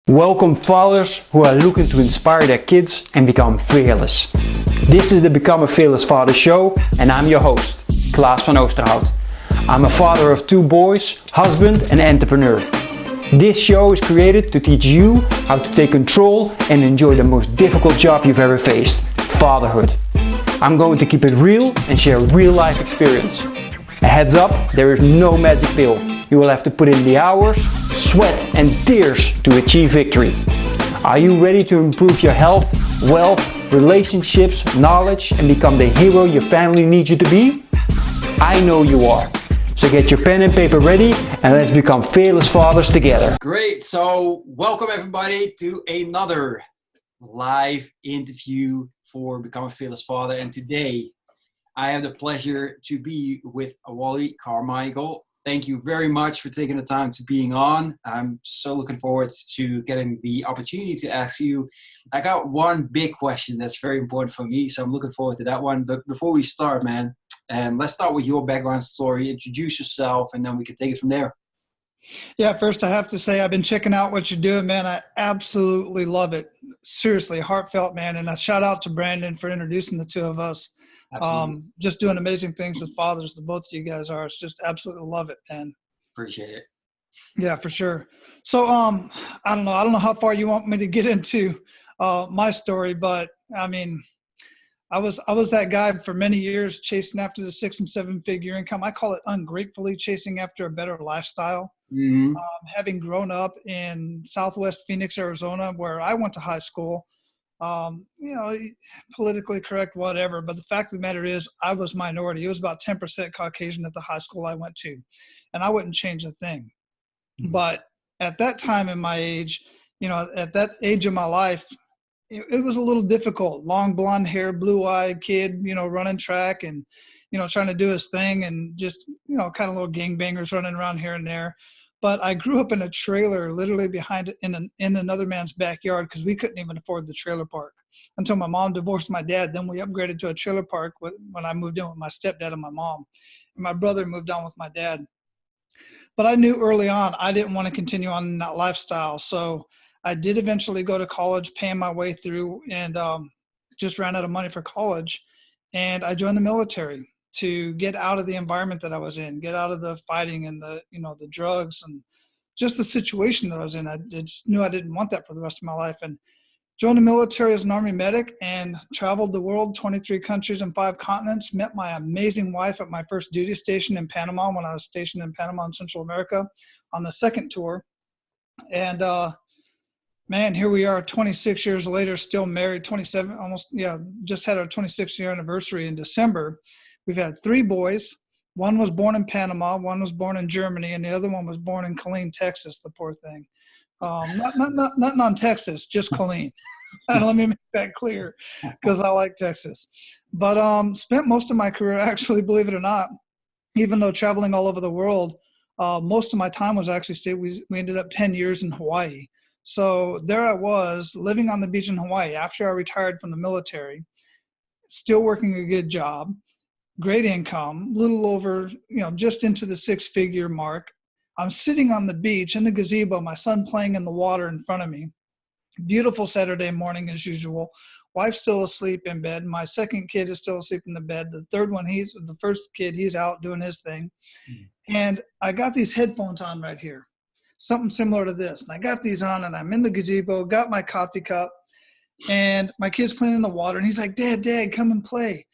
Welcome fathers who are looking to inspire their kids and become fearless. This is the Become a Fearless Father show and I'm your host, Klaas van Oosterhout. I'm a father of 2 boys, husband and entrepreneur. This show is created to teach you how to take control and enjoy the most difficult job you've ever faced, fatherhood. I'm going to keep it real and share real life experience. A heads up, there is no magic pill. You will have to put in the hours, sweat and tears to achieve victory. Are you ready to improve your health, wealth, relationships, knowledge and become the hero your family needs you to be? I know you are. So get your pen and paper ready and let's become fearless fathers together. Great. So welcome everybody to another live interview for Become a Fearless Father. And today I have the pleasure to be with Wally Carmichael. Thank you very much for taking the time to being on. I'm so looking forward to getting the opportunity to ask you. I got one big question that's very important for me, so I'm looking forward to that one. But before we start, man, let's start with your background story. Introduce yourself, and then we can take it from there. Yeah, first I have to say I've been checking out what you're doing, man. I absolutely love it. Seriously, heartfelt, man. And a shout out to Brandon for introducing the two of us. Just doing amazing things with fathers. The both of you guys are. It's just absolutely love it, man. Appreciate it. Yeah, for sure. So I don't know how far you want me to get into my story, but I mean, I was that guy for many years chasing after the 6 and 7 figure income. I call it ungratefully chasing after a better lifestyle. Mm-hmm. Having grown up in Southwest Phoenix, Arizona, where I went to high school, politically correct, whatever. But the fact of the matter is I was minority. It was about 10% Caucasian at the high school I went to, and I wouldn't change a thing. Mm-hmm. But at that time in my age, at that age of my life, it was a little difficult. Long blonde hair, blue-eyed kid, running track and, trying to do his thing and just, kind of little gangbangers running around here and there. But I grew up in a trailer literally behind in another man's backyard because we couldn't even afford the trailer park until my mom divorced my dad. Then we upgraded to a trailer park when I moved in with my stepdad and my mom. And my brother moved on with my dad. But I knew early on I didn't want to continue on in that lifestyle. So I did eventually go to college, paying my way through, and just ran out of money for college. And I joined the military to get out of the environment that I was in, get out of the fighting and the drugs and just the situation that I was in. I just knew I didn't want that for the rest of my life, and joined the military as an Army medic and traveled the world, 23 countries and 5 continents, met my amazing wife at my first duty station in Panama when I was stationed in Panama in Central America on the second tour. And, man, here we are 26 years later, still married, 27, just had our 26th year anniversary in December. We've had 3 boys. One was born in Panama, one was born in Germany, and the other one was born in Killeen, Texas, the poor thing. Not non-Texas, just Killeen. Let me make that clear because I like Texas. But spent most of my career, actually, believe it or not, even though traveling all over the world, most of my time was actually we ended up 10 years in Hawaii. So there I was living on the beach in Hawaii after I retired from the military, still working a good job, great income, little over, just into the 6-figure mark. I'm sitting on the beach in the gazebo, my son playing in the water in front of me. Beautiful Saturday morning as usual. Wife's still asleep in bed. My second kid is still asleep in the bed. The third one, the first kid, he's out doing his thing. Mm-hmm. And I got these headphones on right here. Something similar to this. And I got these on and I'm in the gazebo, got my coffee cup, and my kid's playing in the water. And he's like, Dad, come and play.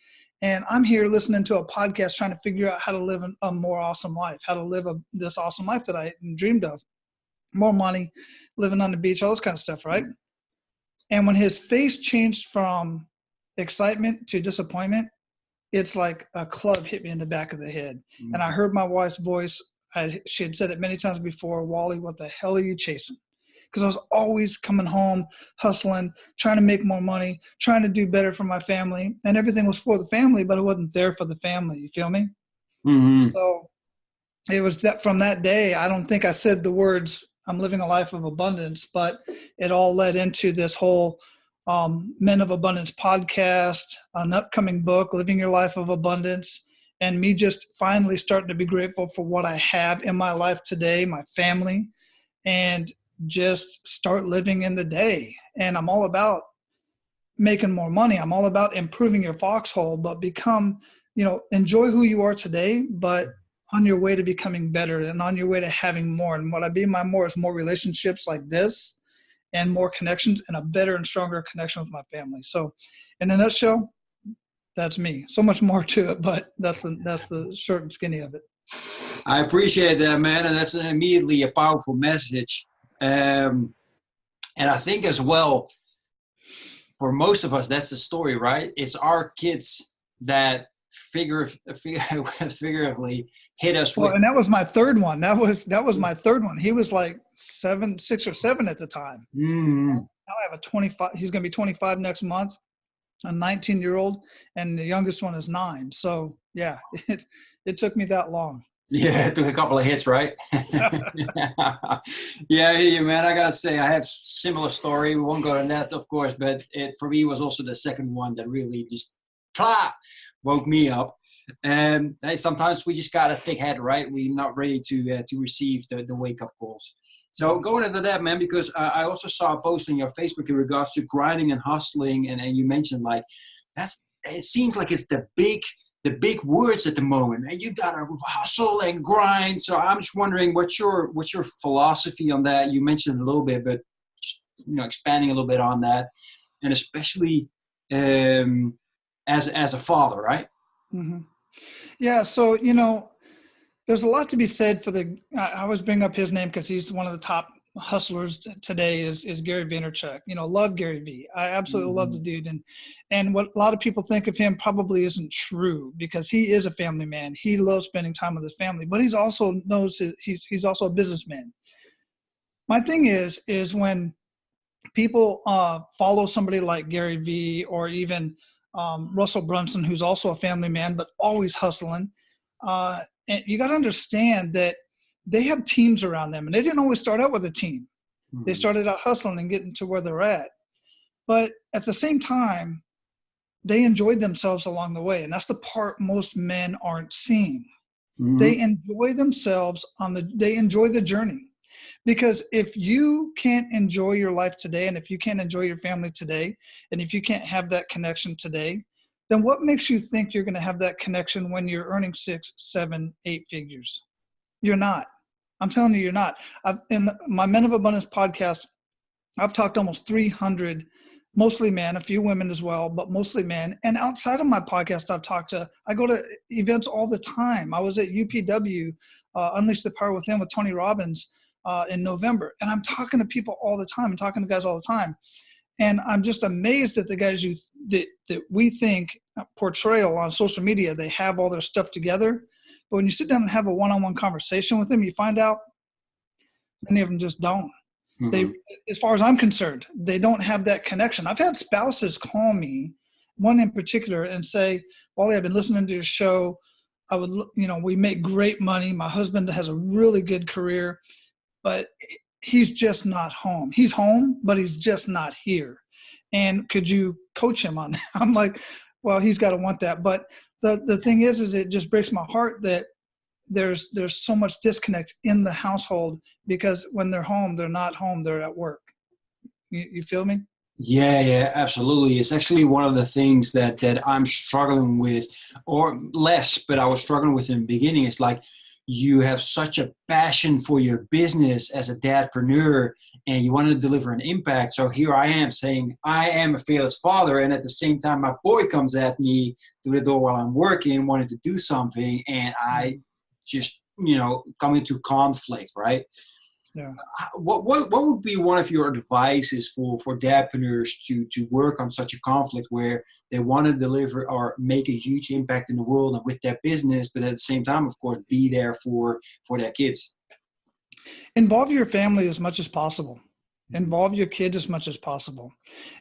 And I'm here listening to a podcast trying to figure out how to live a more awesome life, how to live this awesome life that I dreamed of. More money, living on the beach, all this kind of stuff, right? And when his face changed from excitement to disappointment, it's like a club hit me in the back of the head. Mm-hmm. And I heard my wife's voice. She had said it many times before, Wally, what the hell are you chasing? Because I was always coming home, hustling, trying to make more money, trying to do better for my family. And everything was for the family, but it wasn't there for the family. You feel me? Mm-hmm. So it was that from that day, I don't think I said the words, I'm living a life of abundance, but it all led into this whole Men of Abundance podcast, an upcoming book, Living Your Life of Abundance. And me just finally starting to be grateful for what I have in my life today, my family, and just start living in the day. And I'm all about making more money. I'm all about improving your foxhole, but enjoy who you are today, but on your way to becoming better and on your way to having more. And what I mean by more is more relationships like this and more connections and a better and stronger connection with my family. So in a nutshell, that's me. So much more to it, but that's the short and skinny of it. I appreciate that, man. And that's immediately a powerful message. And I think as well, for most of us, that's the story, right? It's our kids that figuratively hit us. Well, and that was my third one. That was my third one. He was like 6 or 7 at the time. Mm-hmm. Now I have a 25. He's going to be 25 next month. A 19-year-old, and the youngest one is 9. So yeah, it took me that long. Yeah, it took a couple of hits, right? Yeah, man, I gotta say, I have similar story. We won't go to that, of course, but it for me was also the second one that really just woke me up. And hey, sometimes we just got a thick head, right? We're not ready to receive the wake up calls. So going into that, man, because I also saw a post on your Facebook in regards to grinding and hustling, and you mentioned like it seems like it's the big words at the moment, and you gotta hustle and grind. So I'm just wondering what's your philosophy on that? You mentioned a little bit, but just, expanding a little bit on that, and especially as a father, right? Mm-hmm. Yeah. So there's a lot to be said for I always bring up his name because he's one of the top hustlers today is Gary Vaynerchuk. Love Gary V. I absolutely love the dude. And what a lot of people think of him probably isn't true, because he is a family man. He loves spending time with his family, but he's also he's also a businessman. My thing is when people follow somebody like Gary V or even Russell Brunson, who's also a family man, but always hustling. And you got to understand that they have teams around them, and they didn't always start out with a team. Mm-hmm. They started out hustling and getting to where they're at. But at the same time, they enjoyed themselves along the way. And that's the part most men aren't seeing. Mm-hmm. They enjoy themselves they enjoy the journey. Because if you can't enjoy your life today, and if you can't enjoy your family today, and if you can't have that connection today, then what makes you think you're going to have that connection when you're earning 6, 7, 8 figures? You're not. I'm telling you, you're not. In my Men of Abundance podcast, I've talked to almost 300, mostly men, a few women as well, but mostly men. And outside of my podcast, I go to events all the time. I was at UPW, Unleash the Power Within with Tony Robbins in November. And I'm talking to people all the time. I'm talking to guys all the time. And I'm just amazed at the guys that we think portrayal on social media. They have all their stuff together. But when you sit down and have a one-on-one conversation with them, you find out many of them just don't. Mm-hmm. They, as far as I'm concerned, they don't have that connection. I've had spouses call me, one in particular, and say, Wally, I've been listening to your show. We make great money. My husband has a really good career, but he's just not home. He's home, but he's just not here. And could you coach him on that? I'm like, well, he's got to want that. But the thing is it just breaks my heart that there's so much disconnect in the household, because when they're home, they're not home, they're at work. You feel me? Yeah, absolutely. It's actually one of the things that I'm struggling with, or less, but I was struggling with in the beginning. It's like, you have such a passion for your business as a dadpreneur, and you want to deliver an impact. So here I am saying I am a fearless father, and at the same time my boy comes at me through the door while I'm working, wanting to do something, and I just come into conflict, right? Yeah. What would be one of your advices for dadpreneurs to work on such a conflict where they want to deliver or make a huge impact in the world and with their business, but at the same time, of course, be there for their kids? Involve your family as much as possible. Involve your kids as much as possible.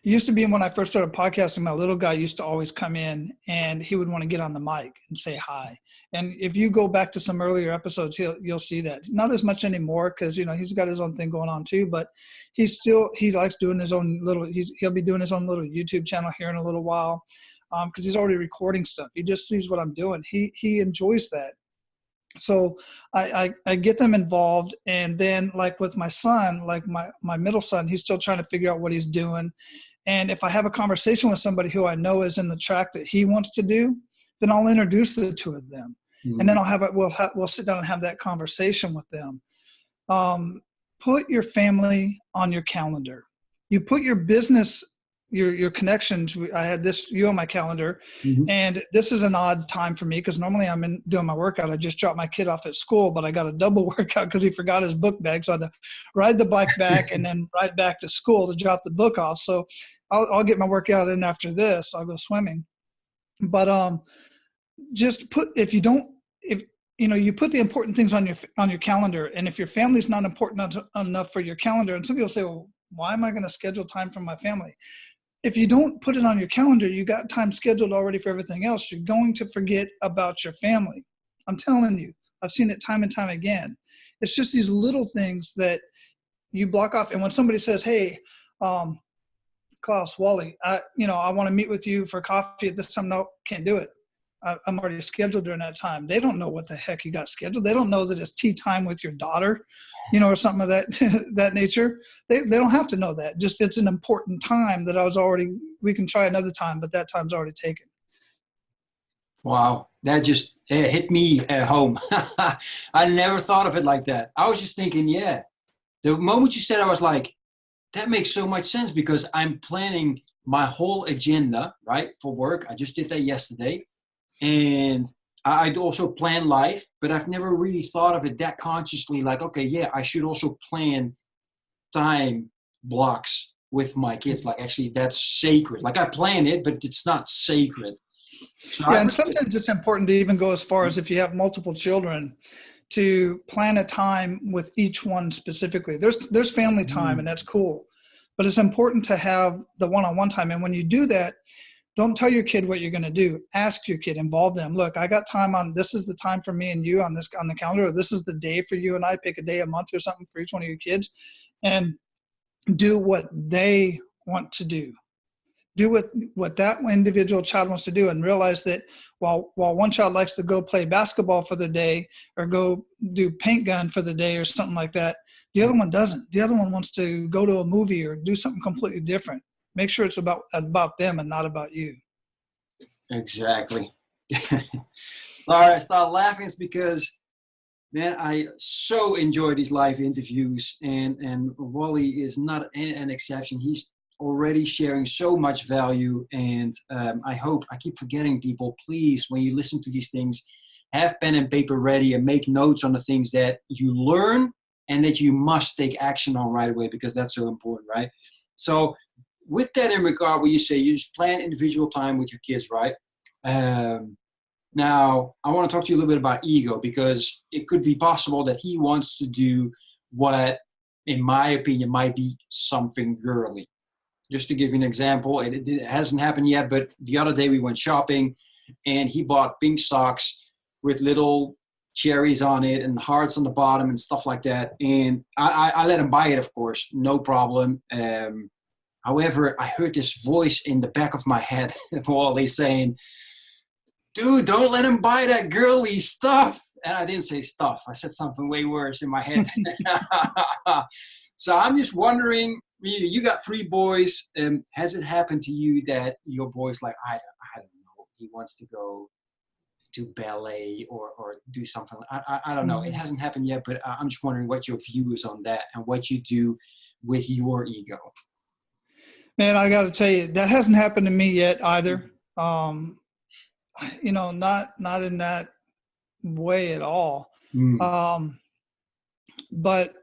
It used to be when I first started podcasting, my little guy used to always come in and he would want to get on the mic and say hi. And if you go back to some earlier episodes, you'll see that. Not as much anymore because, he's got his own thing going on too, but he likes doing his own he'll be doing his own little YouTube channel here in a little while because he's already recording stuff. He just sees what I'm doing. He enjoys that. So I get them involved. And then like with my son, like my middle son, he's still trying to figure out what he's doing. And if I have a conversation with somebody who I know is in the track that he wants to do, then I'll introduce the two of them. Mm-hmm. And then we'll sit down and have that conversation with them. Put your family on your calendar. You put your business, your connections. I had you on my calendar, mm-hmm. and this is an odd time for me because normally I'm doing my workout. I just dropped my kid off at school, but I got a double workout because he forgot his book bag. So I had to ride the bike back and then ride back to school to drop the book off. So I'll get my workout in after this. I'll go swimming. But just you put the important things on your calendar, and if your family's not important enough for your calendar, and some people say, well, why am I going to schedule time for my family? If you don't put it on your calendar, you got time scheduled already for everything else. You're going to forget about your family. I'm telling you, I've seen it time and time again. It's just these little things that you block off. And when somebody says, hey, Klaas, Wally, I want to meet with you for coffee at this time. No, can't do it. I'm already scheduled during that time. They don't know what the heck you got scheduled. They don't know that it's tea time with your daughter, or something of that nature. They don't have to know that. Just it's an important time that we can try another time, but that time's already taken. Wow, that just hit me at home. I never thought of it like that. I was just thinking, the moment you said, I was like, that makes so much sense because I'm planning my whole agenda, right, for work. I just did that yesterday. And I'd also plan life, but I've never really thought of it that consciously. Like, okay, I should also plan time blocks with my kids. Like, actually, that's sacred. Like, I plan it, but it's not sacred. So and sometimes it's important to even go as far as if you have multiple children to plan a time with each one specifically. There's family time, and that's cool. But it's important to have the one-on-one time. And when you do that, don't tell your kid what you're going to do. Ask your kid, involve them. Look, I got time this is the time for me and you on the calendar. Or this is the day for you and I. Pick a day a month or something for each one of your kids and do what they want to do. Do what that individual child wants to do, and realize that while one child likes to go play basketball for the day or go do paint gun for the day or something like that, the other one doesn't. The other one wants to go to a movie or do something completely different. Make sure it's about them and not about you. Exactly. Sorry, I started laughing. It's because, man, I so enjoy these live interviews, and Wally is not an exception. He's already sharing so much value, and I keep forgetting people, please, when you listen to these things, have pen and paper ready and make notes on the things that you learn and that you must take action on right away, because that's so important, right? So with that in regard, where you say you just plan individual time with your kids, right? Now, I want to talk to you a little bit about ego, because it could be possible that he wants to do what, in my opinion, might be something girly. Just to give you an example, it hasn't happened yet, but the other day we went shopping and he bought pink socks with little cherries on it and hearts on the bottom and stuff like that. And I let him buy it, of course, no problem. However, I heard this voice in the back of my head while they saying, dude, don't let him buy that girly stuff. And I didn't say stuff. I said something way worse in my head. So I'm just wondering, you got 3 boys. Has it happened to you that your boy's like, I don't know, he wants to go to ballet or do something? I don't know. It hasn't happened yet, but I'm just wondering what your view is on that and what you do with your ego. Man, I got to tell you, that hasn't happened to me yet either. Not in that way at all. But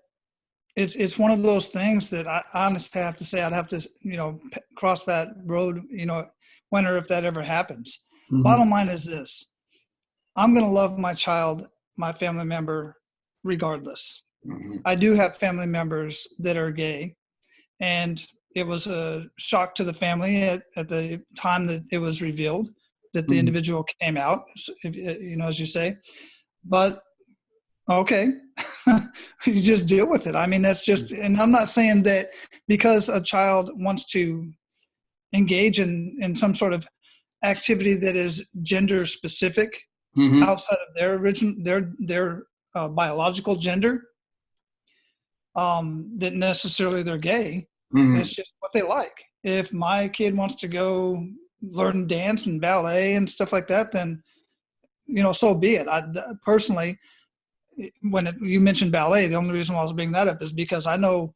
it's one of those things that I honestly have to say I'd have to, cross that road, wonder if that ever happens. Bottom line is this: I'm going to love my child, my family member, regardless. I do have family members that are gay, and it was a shock to the family at the time that it was revealed that the individual came out, as you say. But okay, you just deal with it. I mean, that's just, and I'm not saying that because a child wants to engage in some sort of activity that is gender specific, Mm-hmm. outside of their biological gender, that necessarily they're gay. Mm-hmm. It's just what they like. If my kid wants to go learn dance and ballet and stuff like that, then, so be it. I personally, when you mentioned ballet, the only reason why I was bringing that up is because I know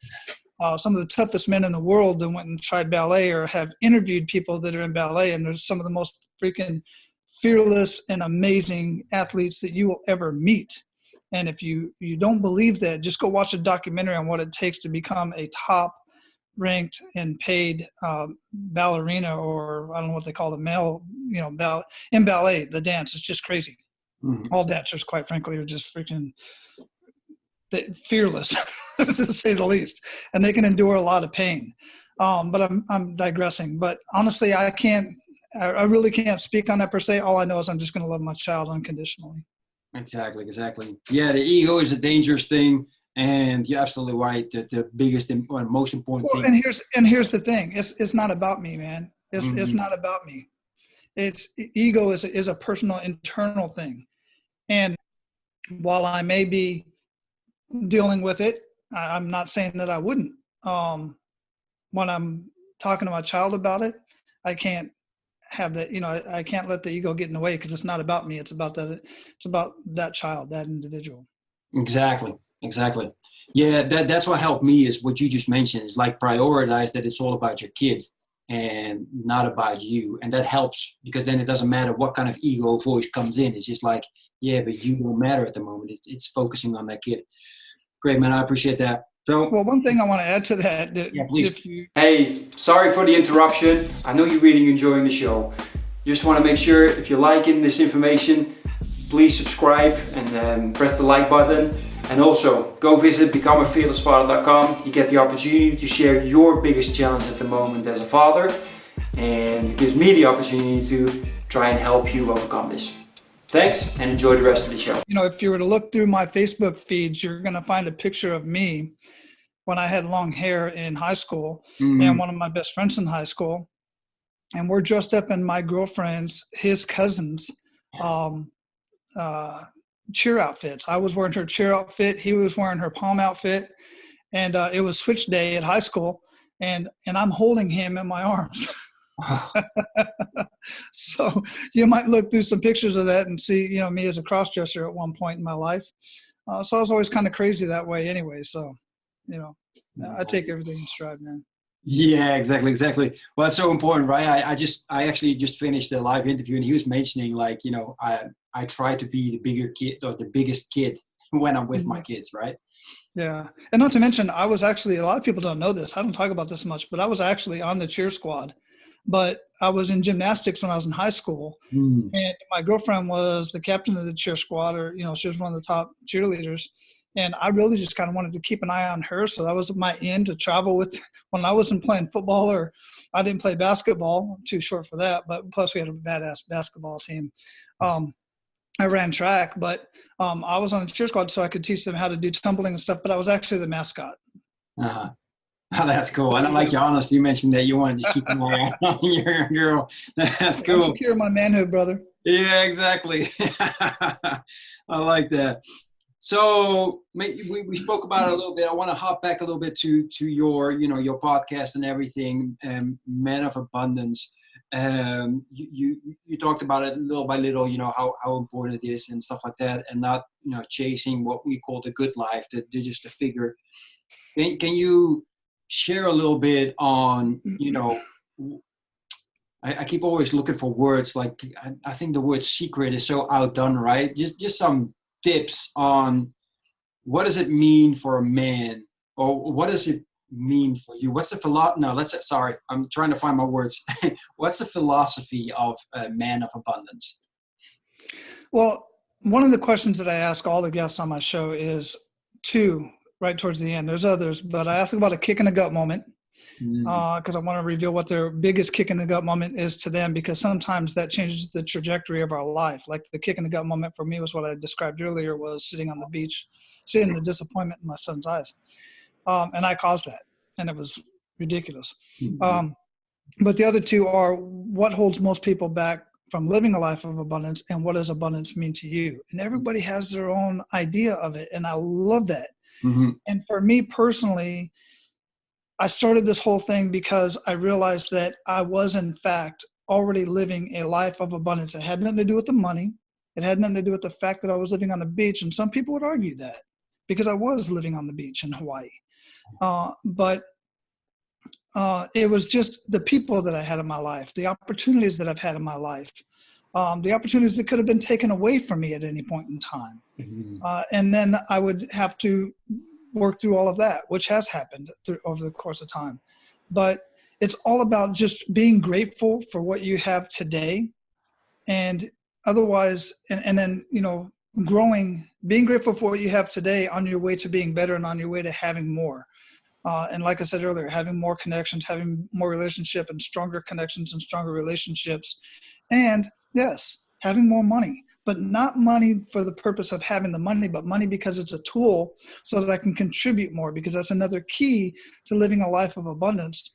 some of the toughest men in the world that went and tried ballet, or have interviewed people that are in ballet, and there's some of the most freaking fearless and amazing athletes that you will ever meet. And if you don't believe that, just go watch a documentary on what it takes to become a top ranked and paid ballerina, or I don't know what they call the male, in ballet, the dance. It's just crazy. Mm-hmm. All dancers, quite frankly, are just freaking fearless, to say the least, and they can endure a lot of pain. But I'm digressing. But honestly, I really can't speak on that per se. All I know is I'm just going to love my child unconditionally. Exactly. Yeah, the ego is a dangerous thing, and you're absolutely right. The biggest and most important thing. And here's the thing: it's not about me, man. It's not about me. Ego is a personal, internal thing, and while I may be dealing with it, I'm not saying that I wouldn't. When I'm talking to my child about it, I can't have that. I can't let the ego get in the way, because it's not about me. It's about that child, that individual. Exactly. Yeah, that's what helped me is what you just mentioned. Is like prioritize that it's all about your kid and not about you, and that helps, because then it doesn't matter what kind of ego voice comes in. It's just like, yeah, but you don't matter at the moment. It's focusing on that kid. Great, man. I appreciate that. So, well, one thing I want to add to that, yeah, please. Hey, sorry for the interruption. I know you're really enjoying the show. Just want to make sure, if you're liking this information, please subscribe and press the like button. And also, go visit becomeafearlessfather.com. You get the opportunity to share your biggest challenge at the moment as a father. And it gives me the opportunity to try and help you overcome this. Thanks, and enjoy the rest of the show. If you were to look through my Facebook feeds, you're going to find a picture of me when I had long hair in high school, and one of my best friends in high school. And we're dressed up in my girlfriend's, his cousin's cheer outfits. I was wearing her cheer outfit. He was wearing her pom outfit. And it was switch day at high school. And I'm holding him in my arms. So you might look through some pictures of that and see, me as a cross-dresser at one point in my life. So I was always kind of crazy that way anyway. So, I take everything in stride, man. Yeah, exactly. Well, it's so important, right? I actually just finished a live interview, and he was mentioning, like, I try to be the bigger kid or the biggest kid when I'm with my kids, right? Yeah. And not to mention, I was actually, a lot of people don't know this. I don't talk about this much, but I was actually on the cheer squad. But I was in gymnastics when I was in high school, and my girlfriend was the captain of the cheer squad, or, she was one of the top cheerleaders. And I really just kind of wanted to keep an eye on her. So that was my end to travel with. When I wasn't playing football, or I didn't play basketball, I'm too short for that. But plus we had a badass basketball team. I ran track, but I was on the cheer squad so I could teach them how to do tumbling and stuff. But I was actually the mascot. Uh-huh. Oh, that's cool. And I like your honesty. You mentioned that you wanted to keep an eye on your girl. That's cool. I'm secure in my manhood, brother. Yeah, exactly. I like that. So we spoke about it a little bit. I want to hop back a little bit to your your podcast and everything. Men of Abundance. You talked about it little by little. How important it is and stuff like that, and not chasing what we call the good life. That they're just a figure. Can you share a little bit on I keep always looking for words, like I think the word secret is so outdone, right? Just some tips on what does it mean for a man, or what does it mean for you? What's the I'm trying to find my words. What's the philosophy of a man of abundance? Well, one of the questions that I ask all the guests on my show is right towards the end. There's others, but I ask about a kick in the gut moment, because I want to reveal what their biggest kick in the gut moment is to them, because sometimes that changes the trajectory of our life. Like the kick in the gut moment for me was what I described earlier, was sitting on the beach, seeing the disappointment in my son's eyes. And I caused that, and it was ridiculous. But the other two are what holds most people back from living a life of abundance, and what does abundance mean to you? And everybody has their own idea of it. And I love that. Mm-hmm. And for me personally, I started this whole thing because I realized that I was in fact already living a life of abundance. It had nothing to do with the money. It had nothing to do with the fact that I was living on the beach. And some people would argue that because I was living on the beach in Hawaii. But it was just the people that I had in my life, the opportunities that I've had in my life, the opportunities that could have been taken away from me at any point in time. Mm-hmm. And then I would have to work through all of that, which has happened over the course of time. But it's all about just being grateful for what you have today. And otherwise, and then, growing, being grateful for what you have today on your way to being better and on your way to having more. And like I said earlier, having more connections, having more relationship and stronger connections and stronger relationships. And yes, having more money, but not money for the purpose of having the money, but money because it's a tool so that I can contribute more, because that's another key to living a life of abundance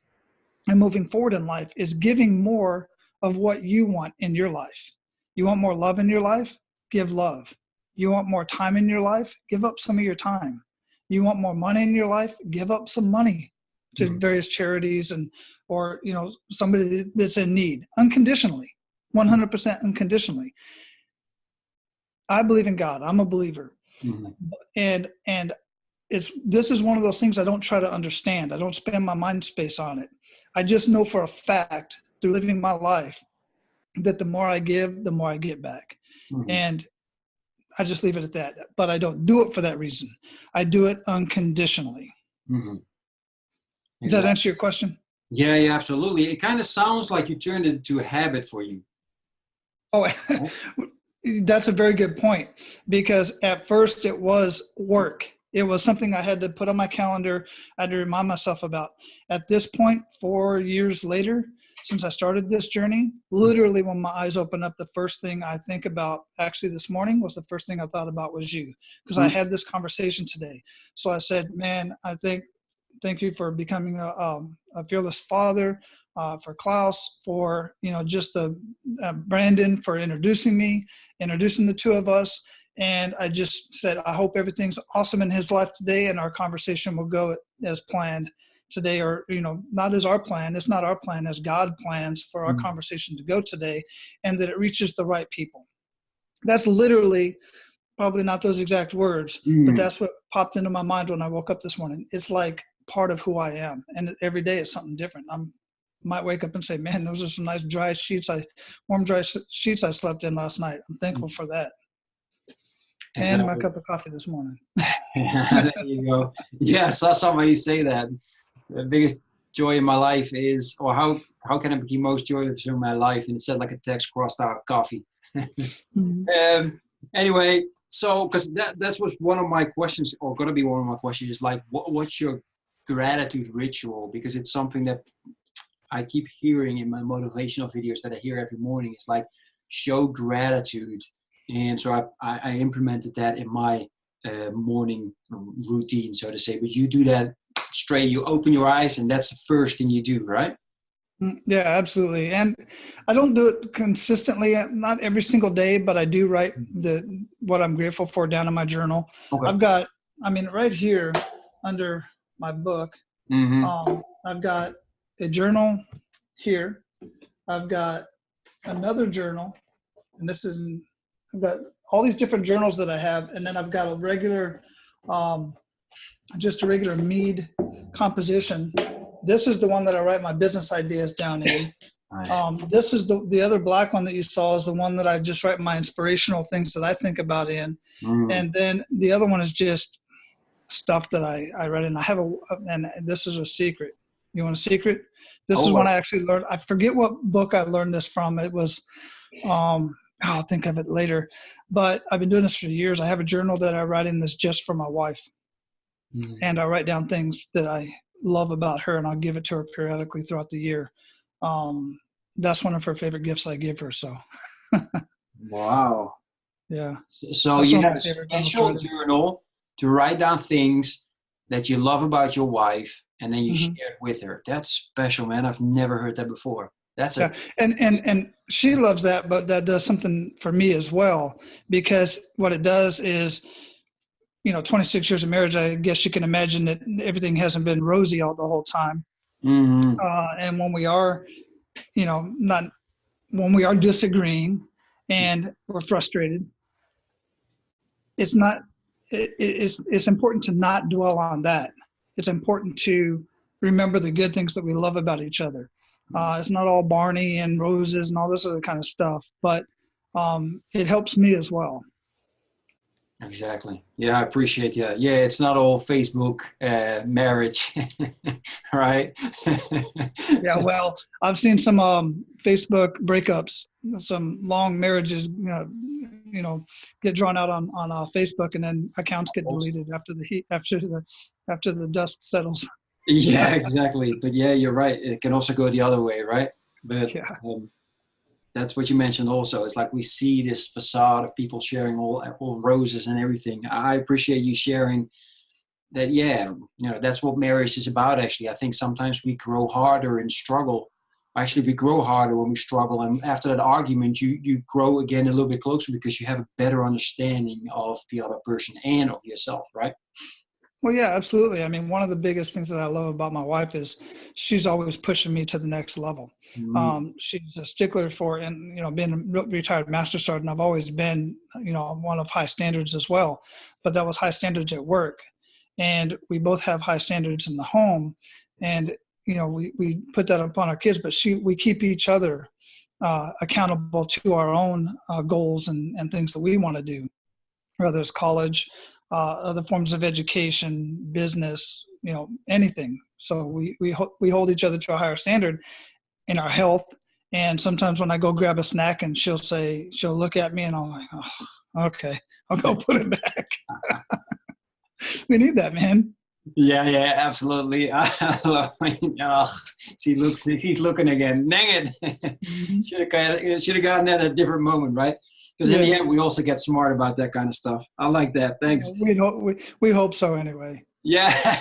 and moving forward in life is giving more of what you want in your life. You want more love in your life? Give love. You want more time in your life? Give up some of your time. You want more money in your life? Give up some money to various charities or somebody that's in need unconditionally, 100% unconditionally. I believe in God. I'm a believer. Mm-hmm. And this is one of those things I don't try to understand. I don't spend my mind space on it. I just know for a fact through living my life that the more I give, the more I get back. Mm-hmm. And I just leave it at that. But I don't do it for that reason. I do it unconditionally. Mm-hmm. Does that answer your question? Yeah, absolutely. It kind of sounds like you turned it into a habit for you. Oh, that's a very good point, because at first it was work. It was something I had to put on my calendar. I had to remind myself about. At this point, 4 years later, since I started this journey, literally when my eyes open up, the first thing I think about, actually this morning, was the first thing I thought about was you, because I had this conversation today. So I said, man, I thank you for becoming a fearless father, for Klaus, for, just the Brandon for introducing the two of us. And I just said, I hope everything's awesome in his life today, and our conversation will go as planned today, or, not as our plan. It's not our plan, as God plans for our conversation to go today, and that it reaches the right people. That's literally probably not those exact words, but that's what popped into my mind when I woke up this morning. It's like part of who I am. And every day it's something different. Might wake up and say, man, those are some nice warm, dry sheets I slept in last night. I'm thankful for that. Exactly. And my cup of coffee this morning. There you go. Yeah, I saw somebody say that. The biggest joy in my life is, or how can I be most joyous in my life? And it said like a text crossed out coffee. Anyway, so because that was one of my questions, or going to be one of my questions, is like, what's your gratitude ritual? Because it's something that I keep hearing in my motivational videos that I hear every morning. It's like, show gratitude. And so I implemented that in my morning routine, so to say. But you do that straight. You open your eyes, and that's the first thing you do, right? Yeah, absolutely. And I don't do it consistently, not every single day, but I do write what I'm grateful for down in my journal. Okay. I've got, right here under my book, I've got a journal here. I've got another journal, and I've got all these different journals that I have, and then I've got a regular, just a regular mead composition. This is the one that I write my business ideas down in. Nice. This is the other black one that you saw is the one that I just write my inspirational things that I think about in. And then the other one is just stuff that I write in. And this is a secret. You want a secret? This is one I actually learned. I forget what book I learned this from. It was, I'll think of it later. But I've been doing this for years. I have a journal that I write in that's just for my wife. And I write down things that I love about her, and I'll give it to her periodically throughout the year. That's one of her favorite gifts I give her. So. Wow. Yeah. So that's you have a special journal to write down things that you love about your wife, and then you share it with her. That's special, man. I've never heard that before. That's Yeah. And she loves that, but that does something for me as well, because what it does is, 26 years of marriage, I guess you can imagine that everything hasn't been rosy all the whole time. Mm-hmm. And when we are, not when we are disagreeing and we're frustrated, it's not, it's important to not dwell on that. It's important to remember the good things that we love about each other. It's not all Barney and roses and all this other kind of stuff, but it helps me as well. Exactly. Yeah, I appreciate that. Yeah, it's not all Facebook marriage, right? Yeah, well, I've seen some Facebook breakups, some long marriages, get drawn out on Facebook, and then accounts get deleted after the dust settles. Yeah, exactly. But yeah, you're right. It can also go the other way, right? But Yeah. that's what you mentioned also. It's like we see this facade of people sharing all roses and everything. I appreciate you sharing that. Yeah, that's what marriage is about, actually. I think sometimes we grow harder and struggle. Actually, we grow harder when we struggle. And after that argument, you grow again a little bit closer because you have a better understanding of the other person and of yourself, right? Well, yeah, absolutely. I mean, one of the biggest things that I love about my wife is she's always pushing me to the next level. Mm-hmm. She's a stickler for, and being a retired master sergeant, I've always been, one of high standards as well. But that was high standards at work, and we both have high standards in the home, and we put that upon our kids. But we keep each other accountable to our own goals and things that we want to do, whether it's college, other forms of education, business, anything. So we hold each other to a higher standard in our health. And sometimes when I go grab a snack and she'll look at me and I'm like, oh, okay, I'll go put it back. We need that, man. Yeah, absolutely. Oh, he's looking again. Dang it. Should have gotten that at a different moment, right? Because in the end, we also get smart about that kind of stuff. I like that. Thanks. We hope so anyway. Yeah.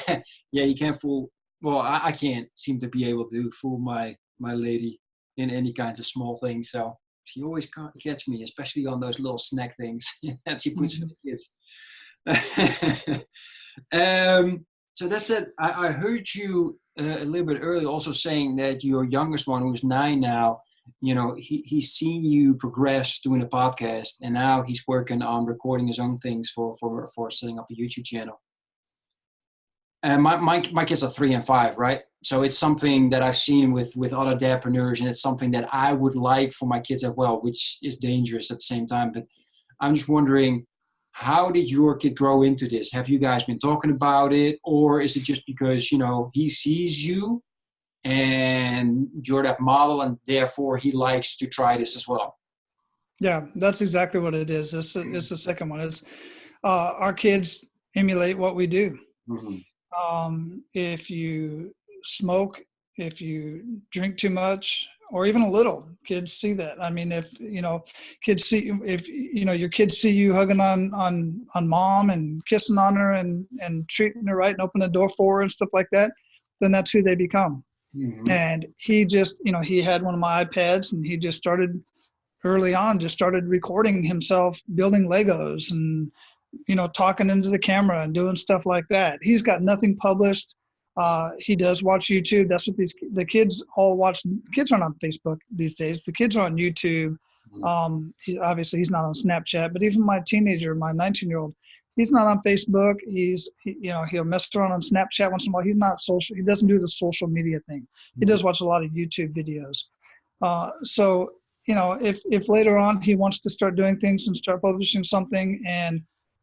Yeah, you can't fool. Well, I can't seem to be able to fool my lady in any kinds of small things. So she always can't catch me, especially on those little snack things that she puts for the kids. So that's it. I heard you a little bit earlier also saying that your youngest one, who's 9 now, he's seen you progress doing a podcast, and now he's working on recording his own things for setting up a YouTube channel. And my kids are 3 and 5, right? So it's something that I've seen with other dadpreneurs, and it's something that I would like for my kids as well, which is dangerous at the same time. But I'm just wondering, how did your kid grow into this? Have you guys been talking about it, or is it just because he sees you and you're that model, and therefore he likes to try this as well? Yeah, that's exactly what it is. It's the second one. It's our kids emulate what we do. Mm-hmm. If you smoke, if you drink too much, or even a little, kids see that. I mean, if kids see, if your kids see you hugging on mom and kissing on her and treating her right and open the door for her and stuff like that, then that's who they become. Mm-hmm. And he just, he had one of my iPads, and he just started early on, just started recording himself building Legos and talking into the camera and doing stuff like that. He's got nothing published. He does watch YouTube. That's what the kids all watch. Kids aren't on Facebook these days. The kids are on YouTube. Obviously, he's not on Snapchat. But even my teenager, my 19-year-old, he's not on Facebook. He'll mess around on Snapchat once in a while. He's not social. He doesn't do the social media thing. He does watch a lot of YouTube videos. So if later on he wants to start doing things and start publishing something, and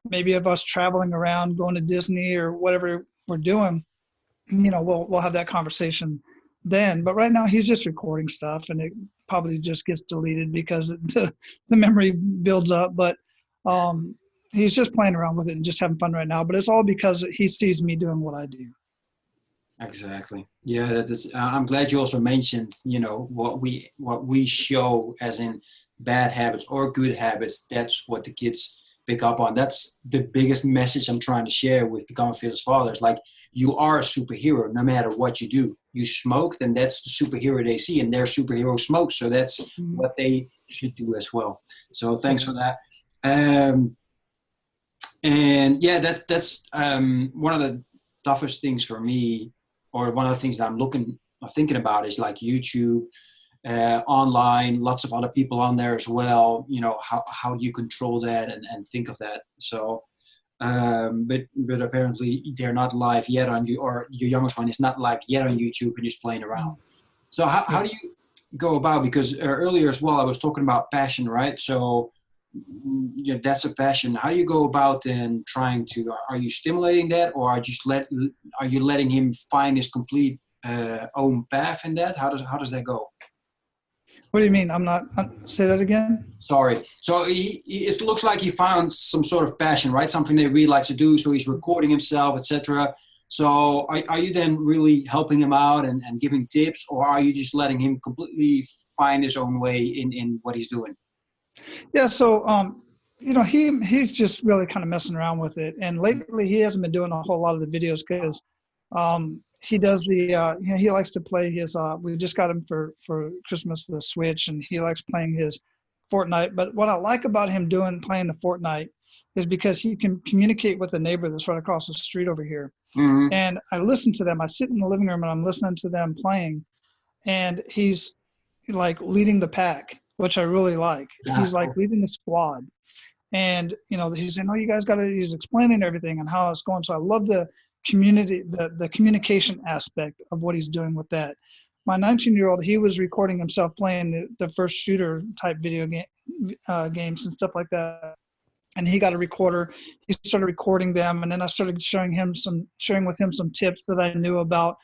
maybe of us traveling around, going to Disney or whatever we're doing, we'll have that conversation then. But right now he's just recording stuff, and it probably just gets deleted because the memory builds up. But he's just playing around with it and just having fun right now. But it's all because he sees me doing what I do. Exactly. Yeah, that is. I'm glad you also mentioned, what we show as in bad habits or good habits. That's what the kids pick up on. That's the biggest message I'm trying to share with Become a Fearless Father. It's like, you are a superhero no matter what you do. You smoke, then that's the superhero they see, and their superhero smokes. So that's what they should do as well. So thanks for that. And yeah, that's one of the toughest things for me, or one of the things that I'm thinking about is like YouTube, online, lots of other people on there as well. You know, how do you control that and think of that? So, but apparently they're not live yet on you, or your youngest one is not live yet on YouTube and just playing around. So how do you go about, because earlier as well I was talking about passion, right? So yeah, that's a passion. How do you go about then trying to, are you stimulating that, or are you letting him find his complete own path in that? How does that go? What do you mean? Say that again? Sorry. So it looks like he found some sort of passion, right? Something that he really likes to do. So he's recording himself, etc. So are you then really helping him out and giving tips, or are you just letting him completely find his own way in what he's doing? Yeah. So, he's just really kind of messing around with it. And lately he hasn't been doing a whole lot of the videos because he does he likes to play his, we just got him for Christmas, the Switch, and he likes playing his Fortnite. But what I like about him playing the Fortnite is because he can communicate with the neighbor that's right across the street over here. Mm-hmm. And I listen to them. I sit in the living room and I'm listening to them playing, and he's like leading the pack, which I really like. He's like leading the squad. And, he's saying, oh, you guys he's explaining everything and how it's going. So I love the community, the communication aspect of what he's doing with that. My 19-year-old, he was recording himself playing the first shooter type video games and stuff like that. And he got a recorder. He started recording them. And then I started sharing with him some tips that I knew about,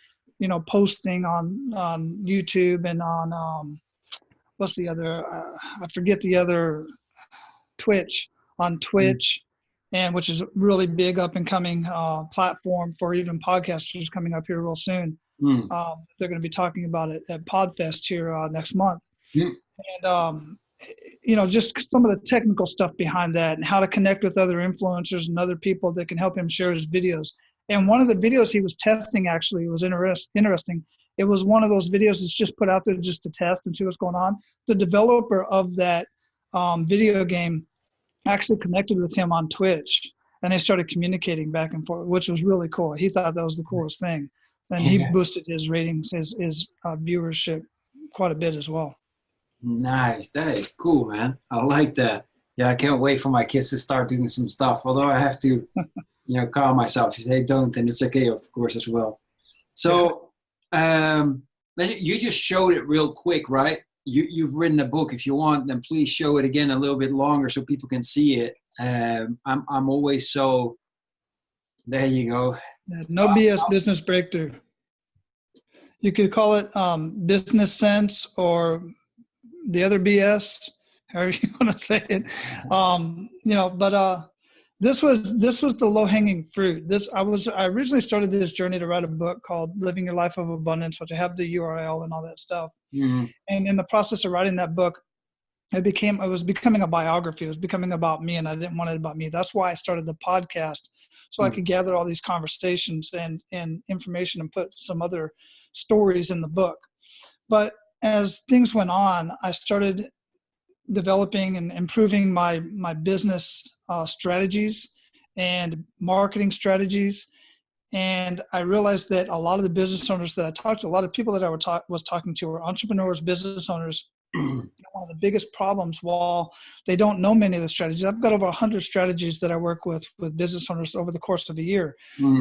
posting on YouTube and on, what's the other, I forget the other, Twitch, and which is a really big up and coming platform for even podcasters coming up here real soon. They're going to be talking about it at PodFest here next month. And, just some of the technical stuff behind that and how to connect with other influencers and other people that can help him share his videos. And one of the videos he was testing actually was interesting. It was one of those videos that's just put out there just to test and see what's going on. The developer of that video game actually connected with him on Twitch, and they started communicating back and forth, which was really cool. He thought that was the coolest thing. And he boosted his ratings, his viewership quite a bit as well. Nice. That is cool, man. I like that. Yeah, I can't wait for my kids to start doing some stuff, although I have to, calm myself. If they don't, then it's okay, of course, as well. So you just showed it real quick, right? You've written a book. If you want, then please show it again a little bit longer so people can see it. I'm always so, there you go. No BS business breakthrough. You could call it business sense or the other BS, however you want to say it. But this was the low hanging fruit. I originally started this journey to write a book called Living Your Life of Abundance, which I have the URL and all that stuff. Mm-hmm. And in the process of writing that book, it was becoming a biography. It was becoming about me, and I didn't want it about me. That's why I started the podcast, so I could gather all these conversations and information and put some other stories in the book. But as things went on, I started developing and improving my business strategies and marketing strategies. And I realized that a lot of the business owners that I talked to, a lot of people that I was talking to were entrepreneurs, business owners. One of the biggest problems, while they don't know many of the strategies, I've got over 100 strategies that I work with business owners over the course of a year.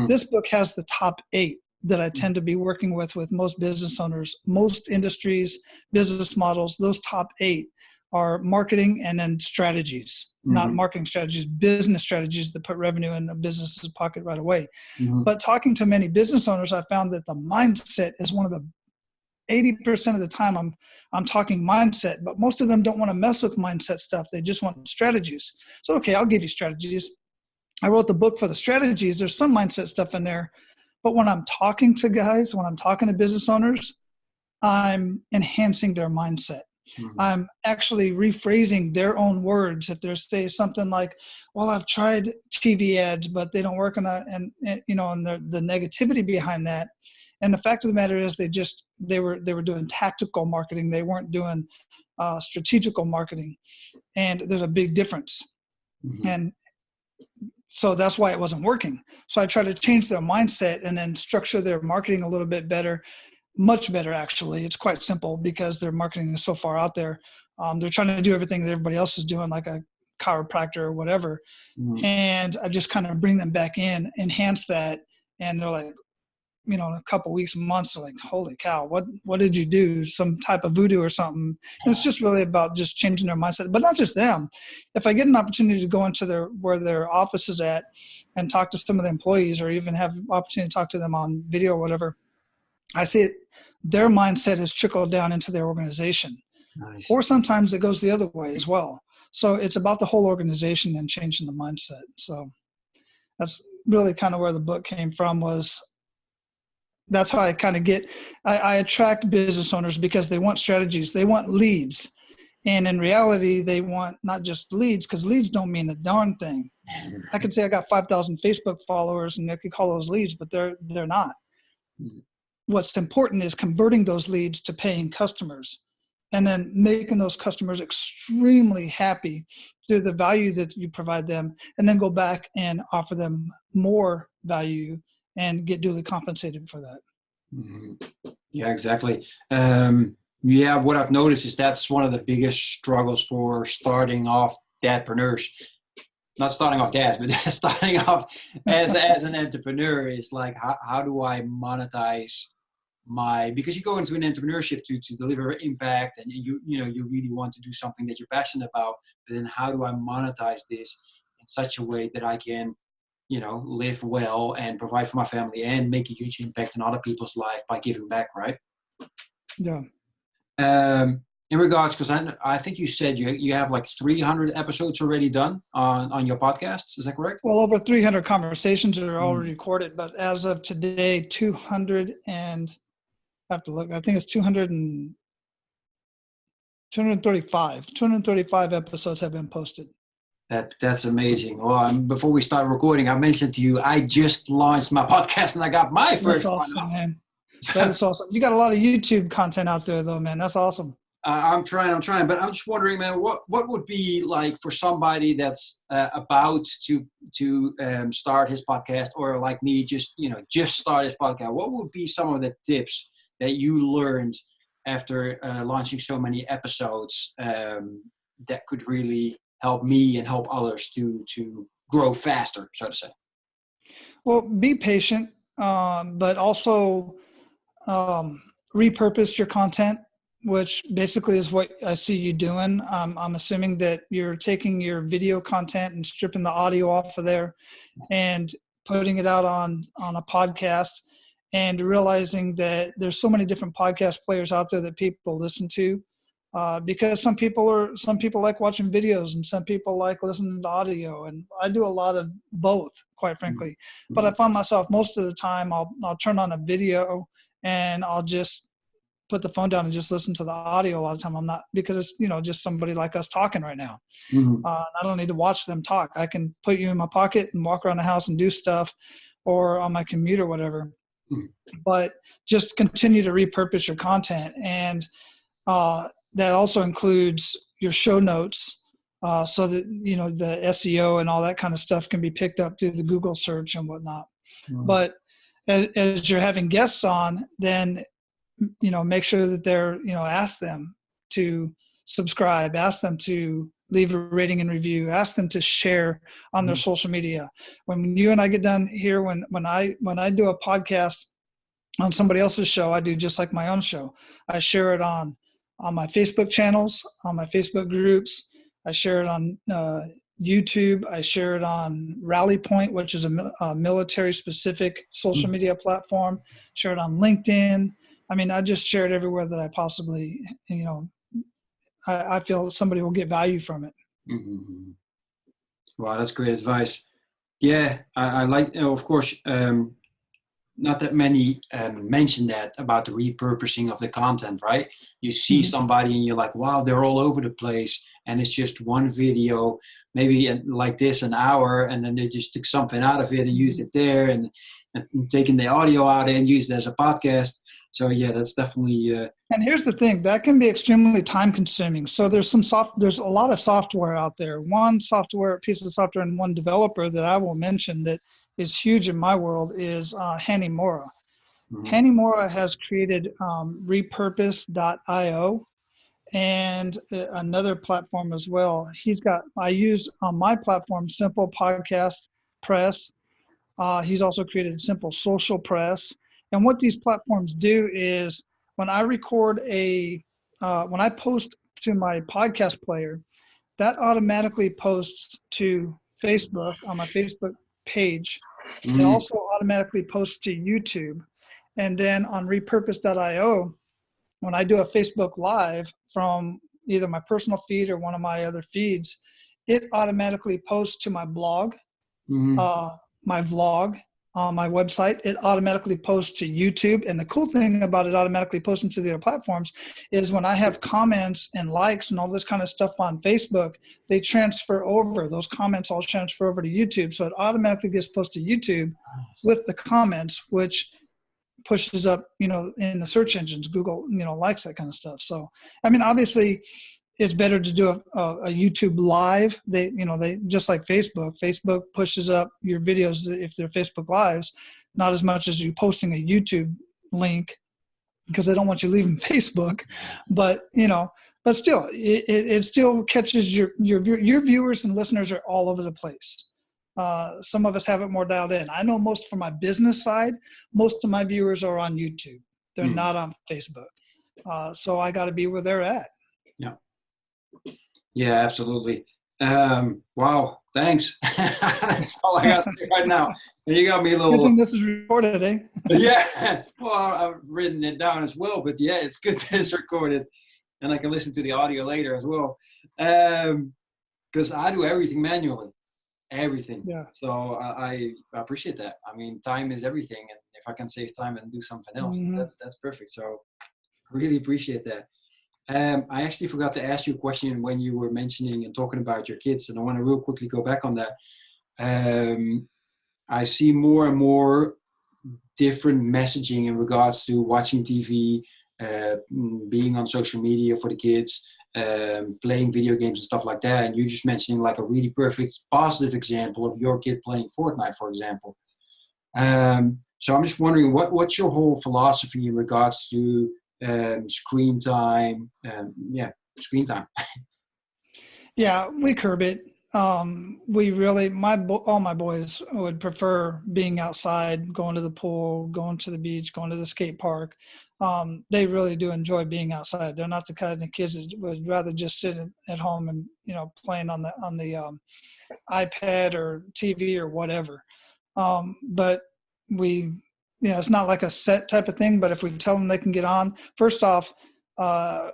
This book has the top 8 that I tend to be working with most business owners, most industries, business models. Those top 8 are marketing and then strategies, not marketing strategies, business strategies that put revenue in a business's pocket right away. But talking to many business owners, I found that the mindset is one of the 80% of the time I'm talking mindset, but most of them don't want to mess with mindset stuff. They just want strategies. So, okay, I'll give you strategies. I wrote the book for the strategies. There's some mindset stuff in there, but when I'm talking to guys, when I'm talking to business owners, I'm enhancing their mindset. I'm actually rephrasing their own words. If there's say something like, well, I've tried TV ads, but they don't work on that. And the negativity behind that. And the fact of the matter is they were doing tactical marketing. They weren't doing strategical marketing. And there's a big difference. And so that's why it wasn't working. So I tried to change their mindset and then structure their marketing a little bit better, much better actually. It's quite simple because their marketing is so far out there. They're trying to do everything that everybody else is doing, like a chiropractor or whatever. And I just kind of bring them back in, enhance that. And they're like, in a couple weeks, months, they're like, holy cow, what did you do? Some type of voodoo or something. And it's just really about just changing their mindset, but not just them. If I get an opportunity to go into where their office is at and talk to some of the employees, or even have opportunity to talk to them on video or whatever, I see it, their mindset has trickled down into their organization. Nice. Or sometimes it goes the other way as well. So it's about the whole organization and changing the mindset. So that's really kind of where the book came from. That's how I kind of I attract business owners because they want strategies. They want leads. And in reality, they want not just leads, because leads don't mean a darn thing. I could say I got 5,000 Facebook followers and they could call those leads, but they're not. What's important is converting those leads to paying customers and then making those customers extremely happy through the value that you provide them, and then go back and offer them more value and get duly compensated for that. Yeah, exactly. What I've noticed is that's one of the biggest struggles for starting off dadpreneurs. Not starting off dads, but starting off as an entrepreneur is like, how do I monetize because you go into an entrepreneurship to deliver impact, and you really want to do something that you're passionate about, but then how do I monetize this in such a way that I can live well and provide for my family and make a huge impact in other people's life by giving back, right? Yeah. In regards, because I think you said you have like 300 episodes already done on your podcasts. Is that correct? Well, over 300 conversations are already recorded, but as of today, 200 and I have to look. I think it's 235 episodes have been posted. That's amazing. Well, before we start recording, I mentioned to you, I just launched my podcast and I got my first one. That's awesome, man. That is awesome. You got a lot of YouTube content out there though, man. That's awesome. I'm trying, but I'm just wondering, man, what would be like for somebody that's about to start his podcast, or like me, just start his podcast? What would be some of the tips that you learned after launching so many episodes that could really help me and help others to grow faster, so to say? Well, be patient, but also repurpose your content, which basically is what I see you doing. I'm assuming that you're taking your video content and stripping the audio off of there and putting it out on a podcast, and realizing that there's so many different podcast players out there that people listen to. Because some people like watching videos and some people like listening to audio, and I do a lot of both, quite frankly. But I find myself most of the time I'll turn on a video and I'll just put the phone down and just listen to the audio. A lot of the time I'm not, because it's just somebody like us talking right now. I don't need to watch them talk. I can put you in my pocket and walk around the house and do stuff, or on my commute or whatever. But just continue to repurpose your content, and that also includes your show notes, so that the SEO and all that kind of stuff can be picked up through the Google search and whatnot. But as you're having guests on, then make sure that they're ask them to subscribe, ask them to leave a rating and review, ask them to share on their social media. When you and I get done here, when I do a podcast on somebody else's show, I do just like my own show. I share it on my Facebook channels, on my Facebook groups. I share it on YouTube. I share it on Rally Point, which is a military-specific social media platform. Share it on LinkedIn. I mean, I just share it everywhere that I possibly, I feel somebody will get value from it. Wow, that's great advice. Yeah, I like, of course, not that many mention that about the repurposing of the content, right? You see somebody and you're like, wow, they're all over the place. And it's just one video, maybe like this, an hour, and then they just took something out of it and used it there, and taking the audio out and used it as a podcast. So yeah, that's definitely. And here's the thing, that can be extremely time consuming. So there's a lot of software out there. One piece of software and one developer that I will mention that is huge in my world is Hanimura. Hanimura has created repurpose.io and another platform as well. I use on my platform Simple Podcast Press. He's also created Simple Social Press. And what these platforms do is when I record when I post to my podcast player, that automatically posts to Facebook on my Facebook page. It also automatically posts to YouTube. And then on repurpose.io, when I do a Facebook Live from either my personal feed or one of my other feeds, it automatically posts to my blog, my vlog on my website. It automatically posts to YouTube. And the cool thing about it automatically posting to the other platforms is when I have comments and likes and all this kind of stuff on Facebook, they transfer over. Those comments all transfer over to YouTube. So it automatically gets posted to YouTube with the comments, which pushes up, in the search engines. Google, likes that kind of stuff. So, I mean, obviously it's better to do a YouTube live. They just like Facebook pushes up your videos if they're Facebook lives, not as much as you posting a YouTube link because they don't want you leaving Facebook, but still it still catches your viewers and listeners are all over the place. Some of us have it more dialed in. I know most from my business side, most of my viewers are on YouTube. They're not on Facebook. So I got to be where they're at. Yeah, absolutely. Wow. Thanks. That's all I got to say right now. And you got me a little. Good thing this is recorded, eh? Yeah. Well, I've written it down as well, but yeah, it's good that it's recorded and I can listen to the audio later as well. Because I do everything manually. Everything. Yeah. So I appreciate that. I mean, time is everything, and if I can save time and do something else, that's perfect. So really appreciate that. I actually forgot to ask you a question when you were mentioning and talking about your kids, and I want to real quickly go back on that. I see more and more different messaging in regards to watching TV, being on social media for the kids, playing video games and stuff like that. And you just mentioning like a really perfect positive example of your kid playing Fortnite, for example. So I'm just wondering what's your whole philosophy in regards to screen time? Screen time. Yeah, we curb it. We really, all my boys would prefer being outside, going to the pool, going to the beach, going to the skate park. They really do enjoy being outside. They're not the kind of kids that would rather just sit at home and, playing on the iPad or TV or whatever. But it's not like a set type of thing, but if we tell them they can get on, first off,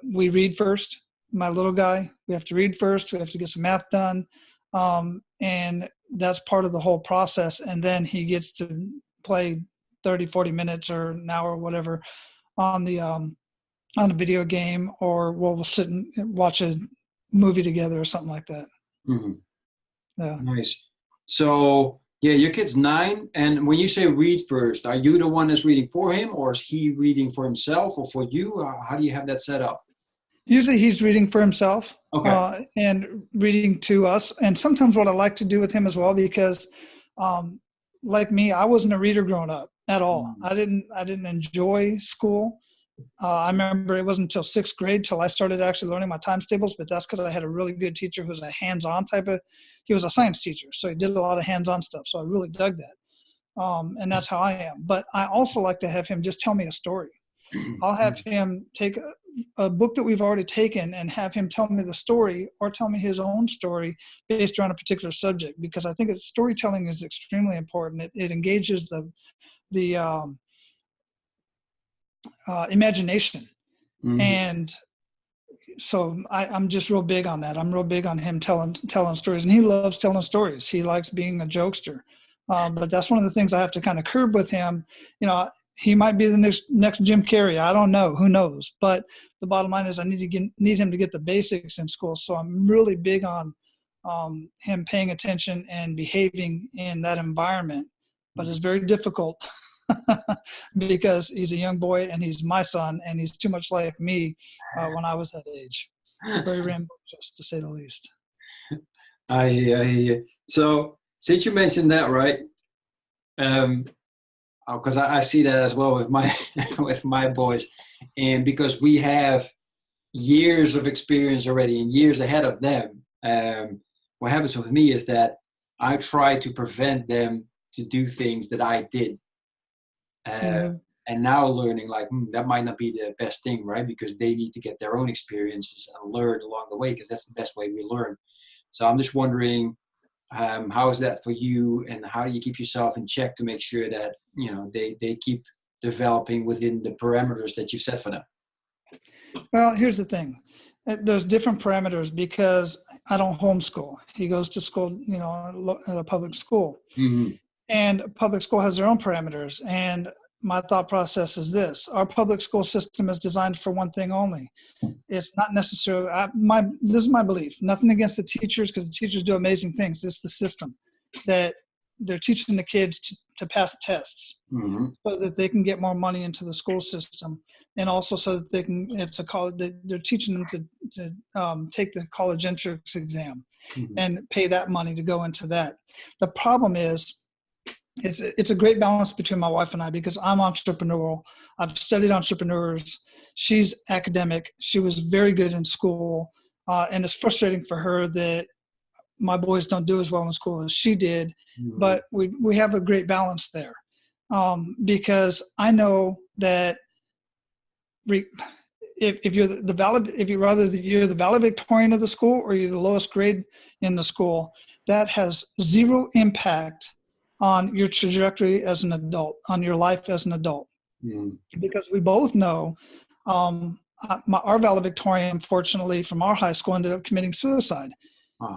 we read first. My little guy, we have to read first. We have to get some math done. And that's part of the whole process. And then he gets to play 30, 40 minutes or an hour or whatever on a video game, or we'll sit and watch a movie together or something like that. Mm-hmm. Yeah. Nice. So yeah, your kid's 9. And when you say read first, are you the one that's reading for him, or is he reading for himself or for you? How do you have that set up? Usually he's reading for himself, okay. And reading to us. And sometimes what I like to do with him as well, because like me, I wasn't a reader growing up at all. I didn't enjoy school. I remember it wasn't until 6th grade till I started actually learning my times tables, but that's because I had a really good teacher who was a hands-on he was a science teacher. So he did a lot of hands-on stuff. So I really dug that. And that's how I am. But I also like to have him just tell me a story. I'll have him take a book that we've already taken and have him tell me the story, or tell me his own story based around a particular subject, because I think that storytelling is extremely important. It engages the imagination. And so I'm just real big on that. I'm real big on him telling stories, and he loves telling stories. He likes being a jokester. But that's one of the things I have to kind of curb with him. He might be the next Jim Carrey. I don't know. Who knows? But the bottom line is I need him to get the basics in school. So I'm really big on him paying attention and behaving in that environment. But it's very difficult because he's a young boy and he's my son and he's too much like me when I was that age. Very rambunctious, to say the least. I hear you. So since you mentioned that, right? Because I see that as well with my with my boys, and because we have years of experience already and years ahead of them, what happens with me is that I try to prevent them to do things that I did, and now learning like that might not be the best thing, right? Because they need to get their own experiences and learn along the way, because that's the best way we learn. So I'm just wondering, how is that for you, and how do you keep yourself in check to make sure that they keep developing within the parameters that you've set for them? Well, here's the thing. There's different parameters because I don't homeschool. He goes to school, at a public school. Mm-hmm. And public school has their own parameters. And my thought process is this: our public school system is designed for one thing only. It's not necessarily, this is my belief, nothing against the teachers, because the teachers do amazing things. It's the system that they're teaching the kids to pass tests, so that they can get more money into the school system. And also so that they can, it's a college, they're teaching them to take the college entrance exam and pay that money to go into that. The problem is, it's a great balance between my wife and I, because I'm entrepreneurial. I've studied entrepreneurs. She's academic. She was very good in school. And it's frustrating for her that my boys don't do as well in school as she did. But we have a great balance there. Because I know that if you're you're the valedictorian of the school or you're the lowest grade in the school, that has zero impact on your trajectory as an adult, on your life as an adult. Because we both know our valedictorian, unfortunately, from our high school ended up committing suicide.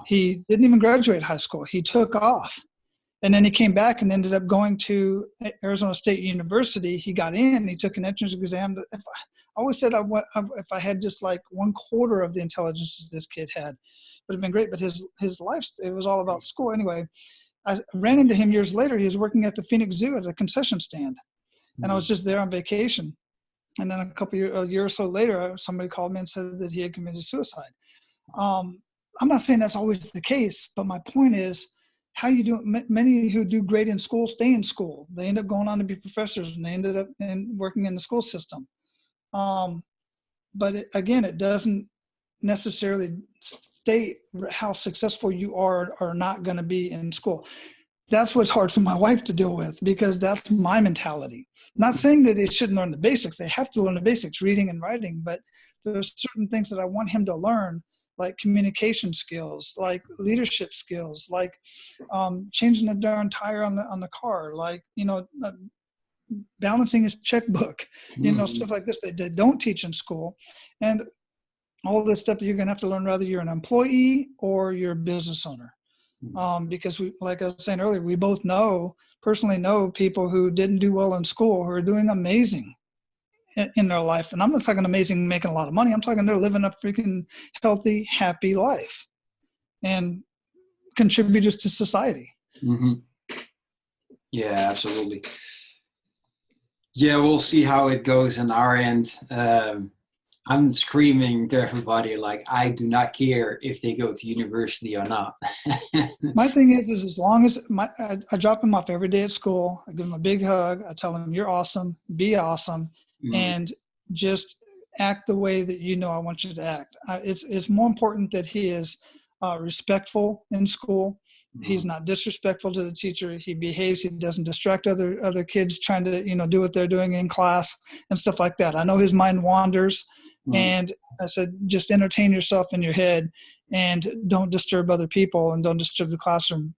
He didn't even graduate high school. He took off. And then he came back and ended up going to Arizona State University. He got in, he took an entrance exam. I always said if I had just like 1/4 of the intelligence this kid had, it would have been great. But his life, it was all about school. Anyway, I ran into him years later. He was working at the Phoenix Zoo at a concession stand. And I was just there on vacation. And then a year or so later, somebody called me and said that he had committed suicide. I'm not saying that's always the case, but my point is, how you do it. Many who do great in school stay in school. They end up going on to be professors, and they ended up working in the school system. But it doesn't necessarily state how successful you are or not going to be in school. That's what's hard for my wife to deal with, because that's my mentality. Not saying that they shouldn't learn the basics. They have to learn the basics, reading and writing, but there's certain things that I want him to learn, like communication skills, like leadership skills, like changing the darn tire on the car, like, balancing his checkbook, stuff like this that they don't teach in school. And all this stuff that you're going to have to learn whether you're an employee or you're a business owner. Because like I was saying earlier, we both personally know people who didn't do well in school who are doing amazing in their life. And I'm not talking amazing making a lot of money. I'm talking they're living a freaking healthy, happy life and contributors to society. Yeah, absolutely. Yeah, we'll see how it goes on our end. I'm screaming to everybody, like, I do not care if they go to university or not. My thing is as long as I drop them off every day at school, I give them a big hug. I tell them, you're awesome, be awesome, and just act the way that I want you to act. It's more important that he is respectful in school. He's not disrespectful to the teacher. He behaves. He doesn't distract other kids trying to, do what they're doing in class and stuff like that. I know his mind wanders. And I said, just entertain yourself in your head and don't disturb other people and don't disturb the classroom.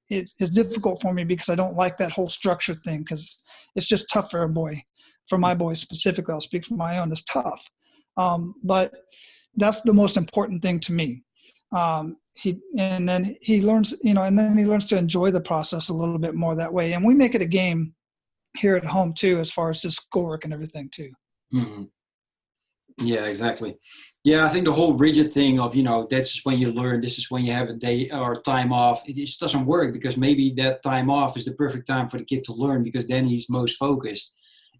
It's difficult for me because I don't like that whole structure thing, because it's just tough for my boys specifically. I'll speak for my own. It's tough. But that's the most important thing to me. then he learns, and then he learns to enjoy the process a little bit more that way. And we make it a game here at home too, as far as the schoolwork and everything too. Mm-hmm. Yeah, exactly. Yeah, I think the whole rigid thing of, this is when you learn, this is when you have a day or time off, it just doesn't work, because maybe that time off is the perfect time for the kid to learn, because then he's most focused.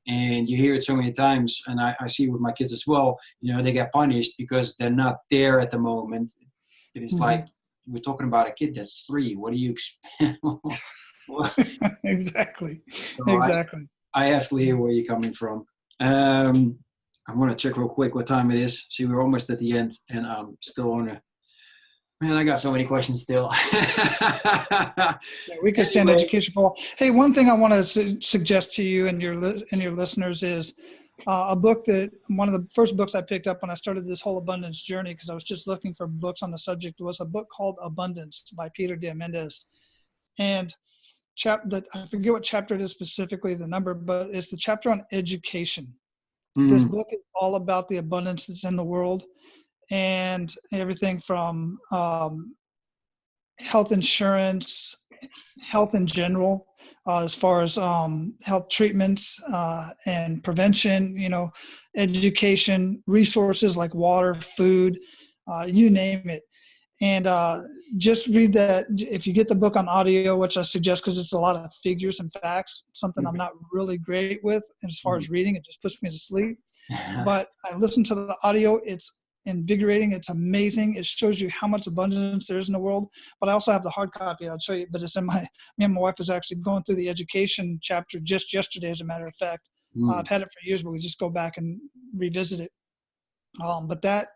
And you hear it so many times, and I see it with my kids as well, they get punished because they're not there at the moment. And it's like, we're talking about a kid that's 3. What do you expect? Exactly. So Exactly. I absolutely hear where you're coming from. I'm going to check real quick what time it is. See, we're almost at the end, and I'm still on a... Man, I got so many questions still. Yeah, we could stand education for a while. Hey, one thing I want to suggest to you and your listeners is a book that one of the first books I picked up when I started this whole abundance journey, because I was just looking for books on the subject, was a book called Abundance by Peter Diamandis. And I forget what chapter it is specifically, the number, but it's the chapter on education. This book is all about the abundance that's in the world, and everything from health insurance, health in general, as far as health treatments and prevention, education, resources like water, food, you name it. And just read that. If you get the book on audio, which I suggest, because it's a lot of figures and facts, something I'm not really great with as far as reading. It just puts me to sleep. But I listen to the audio. It's invigorating. It's amazing. It shows you how much abundance there is in the world. But I also have the hard copy. I'll show you. But it's in me and my wife was actually going through the education chapter just yesterday, as a matter of fact. I've had it for years, but we just go back and revisit it. But that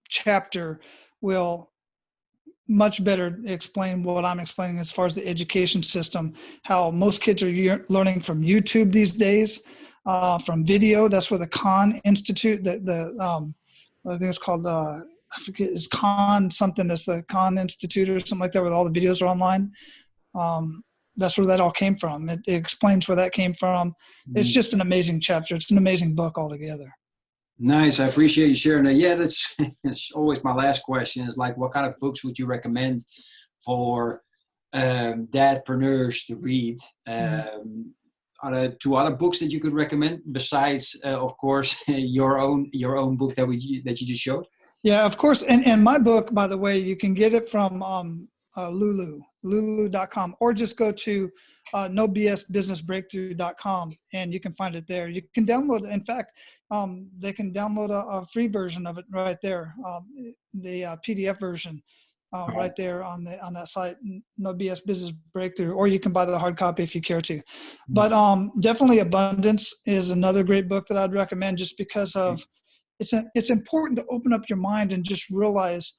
chapter will much better explain what I'm explaining as far as the education system, how most kids are learning from YouTube these days, from video. That's where the Khan Institute, I think it's called, I forget, it's Khan something. It's the Khan Institute or something like that, where all the videos are online. That's where that all came from. It explains where that came from. It's just an amazing chapter. It's an amazing book altogether. Nice. I appreciate you sharing that. Yeah, that's always my last question, is like, what kind of books would you recommend for dadpreneurs to read? Are there 2 other books that you could recommend besides, of course, your own book that you just showed? Yeah, of course. And my book, by the way, you can get it from lulu.com, or just go to nobsbusinessbreakthrough.com, and you can find it there. You can download, in fact, they can download a free version of it right there, the PDF version right there on that site, No BS Business Breakthrough, or you can buy the hard copy if you care to. But definitely Abundance is another great book that I'd recommend, just because of it's important to open up your mind and just realize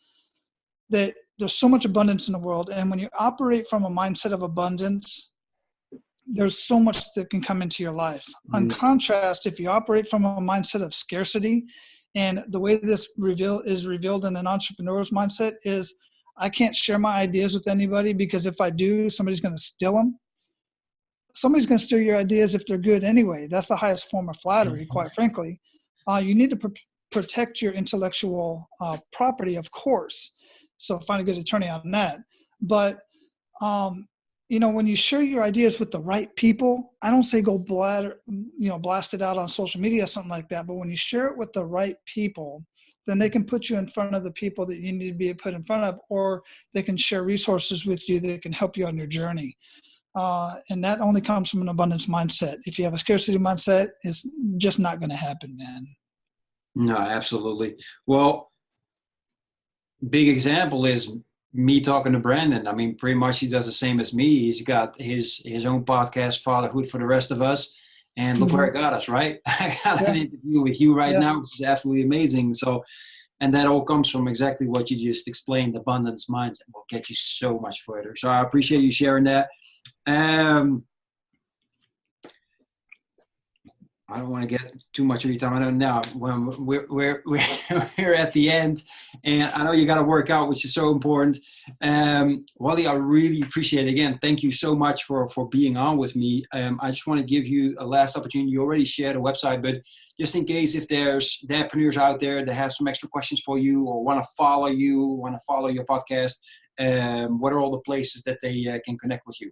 that there's so much abundance in the world. And when you operate from a mindset of abundance, there's so much that can come into your life. On contrast, if you operate from a mindset of scarcity, and the way this is revealed in an entrepreneur's mindset is, I can't share my ideas with anybody, because if I do, somebody's going to steal them. Somebody's going to steal your ideas if they're good anyway. That's the highest form of flattery, quite frankly. You need to protect your intellectual property, of course. So find a good attorney on that. But when you share your ideas with the right people, I don't say go blast it out on social media or something like that. But when you share it with the right people, then they can put you in front of the people that you need to be put in front of, or they can share resources with you that can help you on your journey. And that only comes from an abundance mindset. If you have a scarcity mindset, it's just not going to happen, man. No, absolutely. Well, big example is me talking to Brandon. I mean, pretty much he does the same as me. He's got his own podcast, Fatherhood for the Rest of Us. And look where it got us, right? I got an interview with you right now, which is absolutely amazing. So, and that all comes from exactly what you just explained. Abundance mindset will get you so much further. So I appreciate you sharing that. I don't want to get too much of your time. I don't know. When we're at the end, and I know you got to work out, which is so important. Wally, I really appreciate it. Again, thank you so much for being on with me. I just want to give you a last opportunity. You already shared a website, but just in case if there's dadpreneurs out there that have some extra questions for you or want to follow your podcast, what are all the places that they can connect with you?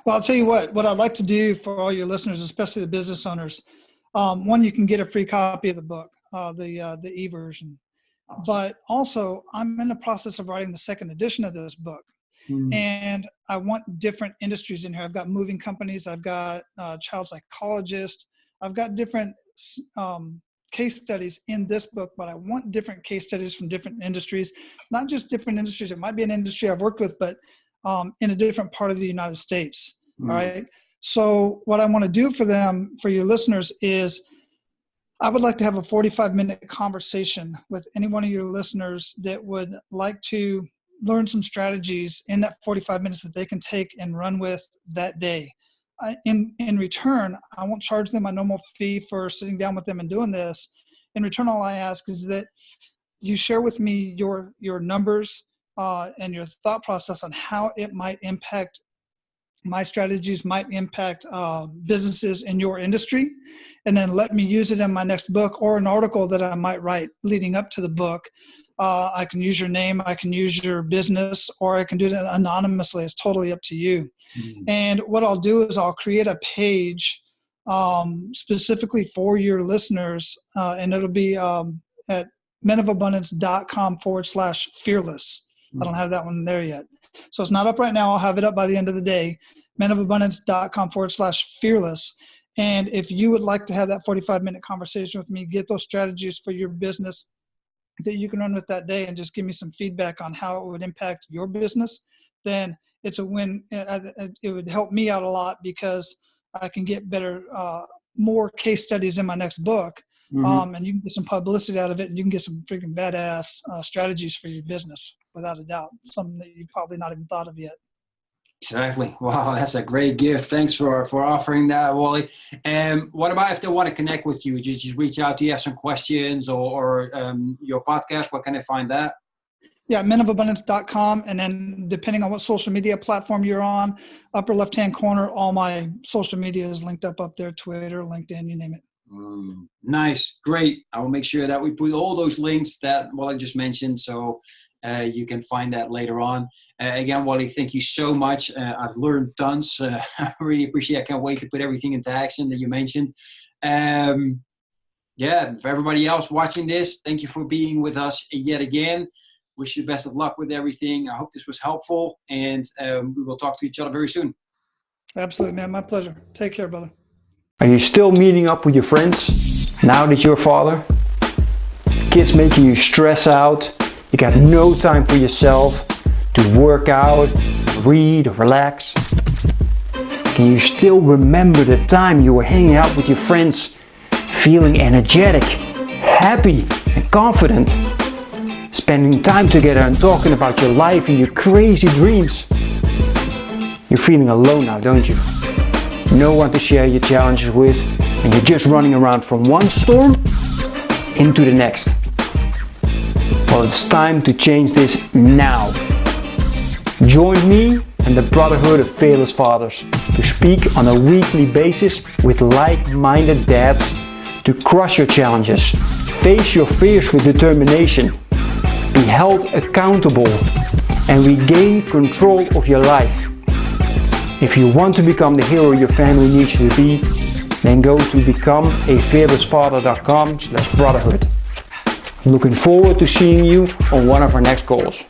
Well, I'll tell you what I'd like to do for all your listeners, especially the business owners. One, you can get a free copy of the book, the e-version. Awesome. But also, I'm in the process of writing the second edition of this book. And I want different industries in here. I've got moving companies. I've got child psychologists. I've got different case studies in this book, but I want different case studies from different industries, not just different industries. It might be an industry I've worked with, but in a different part of the United States. All right. So what I want to do for your listeners, is I would like to have a 45-minute conversation with any one of your listeners that would like to learn some strategies in that 45 minutes that they can take and run with that day. In return, I won't charge them a normal fee for sitting down with them and doing this. In return, all I ask is that you share with me your numbers, and your thought process on how it might impact my strategies, might impact businesses in your industry, and then let me use it in my next book or an article that I might write leading up to the book. I can use your name, I can use your business, or I can do it anonymously. It's totally up to you. And what I'll do is I'll create a page specifically for your listeners, and it'll be at menofabundance.com/fearless. I don't have that one there yet. So it's not up right now. I'll have it up by the end of the day. menofabundance.com/fearless. And if you would like to have that 45-minute conversation with me, get those strategies for your business that you can run with that day, and just give me some feedback on how it would impact your business, then it's a win. It would help me out a lot, because I can get better, more case studies in my next book. And you can get some publicity out of it, and you can get some freaking badass strategies for your business, without a doubt. Something that you've probably not even thought of yet. Exactly. Wow, that's a great gift. Thanks for offering that, Wally. What about if they want to connect with you? Just reach out to you, have some questions, or your podcast? What can they find that? Yeah, menofabundance.com. And then depending on what social media platform you're on, upper left-hand corner, all my social media is linked up there, Twitter, LinkedIn, you name it. Nice. Great. I will make sure that we put all those links that Wally just mentioned, so you can find that later on. Again, Wally, thank you so much. I've learned tons. I really appreciate it. I can't wait to put everything into action that you mentioned. For everybody else watching this, thank you for being with us yet again. Wish you best of luck with everything. I hope this was helpful, and we will talk to each other very soon. Absolutely, man. My pleasure. Take care, brother. Are you still meeting up with your friends now that you're a father? Kids making you stress out. You got no time for yourself to work out, read, or relax. Can you still remember the time you were hanging out with your friends, feeling energetic, happy, and confident? Spending time together and talking about your life and your crazy dreams. You're feeling alone now, don't you? No one to share your challenges with, and you're just running around from one storm into the next. Well, it's time to change this now. Join me and the Brotherhood of Fearless Fathers to speak on a weekly basis with like-minded dads to crush your challenges, face your fears with determination, be held accountable, and regain control of your life. If you want to become the hero your family needs you to be, then go to becomeafearlessfather.com/brotherhood. I'm looking forward to seeing you on one of our next calls.